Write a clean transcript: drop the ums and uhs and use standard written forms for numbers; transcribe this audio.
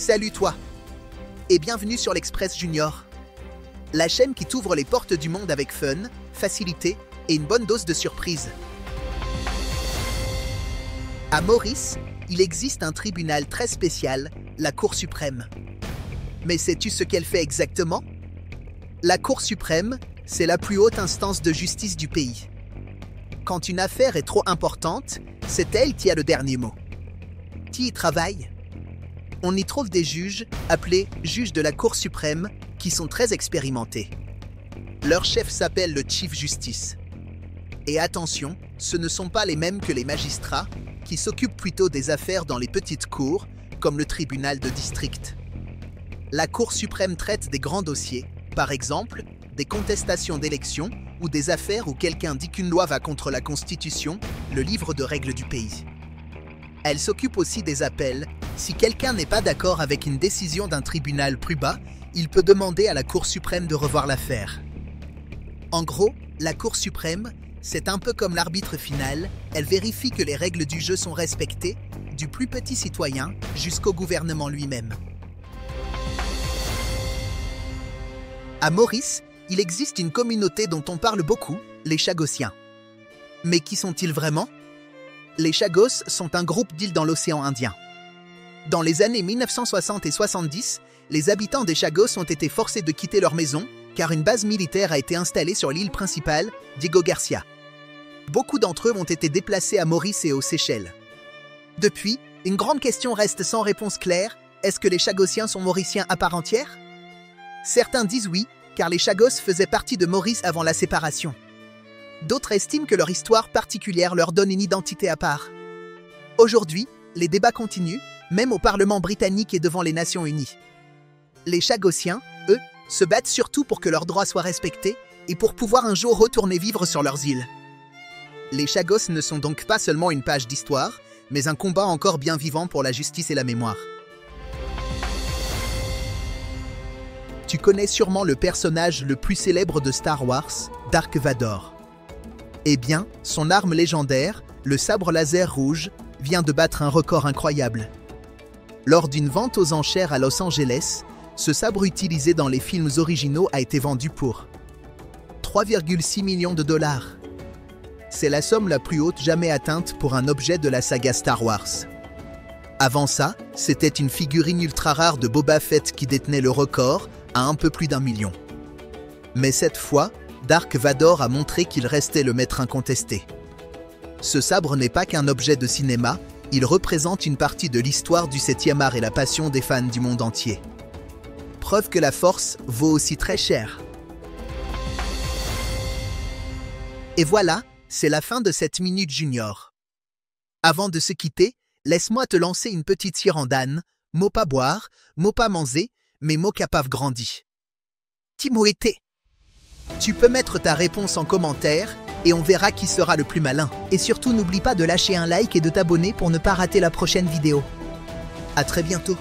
Salut toi et bienvenue sur l'Express Junior, la chaîne qui t'ouvre les portes du monde avec fun, facilité et une bonne dose de surprise. À Maurice, il existe un tribunal très spécial, la Cour suprême. Mais sais-tu ce qu'elle fait exactement? La Cour suprême, c'est la plus haute instance de justice du pays. Quand une affaire est trop importante, c'est elle qui a le dernier mot. Qui y travaille? On y trouve des juges, appelés juges de la Cour suprême, qui sont très expérimentés. Leur chef s'appelle le Chief Justice. Et attention, ce ne sont pas les mêmes que les magistrats, qui s'occupent plutôt des affaires dans les petites cours, comme le tribunal de district. La Cour suprême traite des grands dossiers, par exemple, des contestations d'élections ou des affaires où quelqu'un dit qu'une loi va contre la Constitution, le livre de règles du pays. Elle s'occupe aussi des appels. Si quelqu'un n'est pas d'accord avec une décision d'un tribunal plus bas, il peut demander à la Cour suprême de revoir l'affaire. En gros, la Cour suprême, c'est un peu comme l'arbitre final, elle vérifie que les règles du jeu sont respectées, du plus petit citoyen jusqu'au gouvernement lui-même. À Maurice, il existe une communauté dont on parle beaucoup, les Chagossiens. Mais qui sont-ils vraiment? Les Chagos sont un groupe d'îles dans l'océan Indien. Dans les années 1960 et 70, les habitants des Chagos ont été forcés de quitter leur maison car une base militaire a été installée sur l'île principale, Diego Garcia. Beaucoup d'entre eux ont été déplacés à Maurice et aux Seychelles. Depuis, une grande question reste sans réponse claire, est-ce que les Chagossiens sont mauriciens à part entière? Certains disent oui, car les Chagos faisaient partie de Maurice avant la séparation. D'autres estiment que leur histoire particulière leur donne une identité à part. Aujourd'hui, les débats continuent, même au Parlement britannique et devant les Nations Unies. Les Chagossiens, eux, se battent surtout pour que leurs droits soient respectés et pour pouvoir un jour retourner vivre sur leurs îles. Les Chagos ne sont donc pas seulement une page d'histoire, mais un combat encore bien vivant pour la justice et la mémoire. Tu connais sûrement le personnage le plus célèbre de Star Wars, Dark Vador. Eh bien, son arme légendaire, le sabre laser rouge, vient de battre un record incroyable. Lors d'une vente aux enchères à Los Angeles, ce sabre utilisé dans les films originaux a été vendu pour 3,6 millions de dollars. C'est la somme la plus haute jamais atteinte pour un objet de la saga Star Wars. Avant ça, c'était une figurine ultra rare de Boba Fett qui détenait le record à un peu plus d'1 million. Mais cette fois, Dark Vador a montré qu'il restait le maître incontesté. Ce sabre n'est pas qu'un objet de cinéma, il représente une partie de l'histoire du 7e art et la passion des fans du monde entier. Preuve que la force vaut aussi très cher. Et voilà, c'est la fin de cette Minute Junior. Avant de se quitter, laisse-moi te lancer une petite sirendane, mot pas boire, mot pas manger, mais mot capable grandi. Timo été. Tu peux mettre ta réponse en commentaire et on verra qui sera le plus malin. Et surtout, n'oublie pas de lâcher un like et de t'abonner pour ne pas rater la prochaine vidéo. À très bientôt.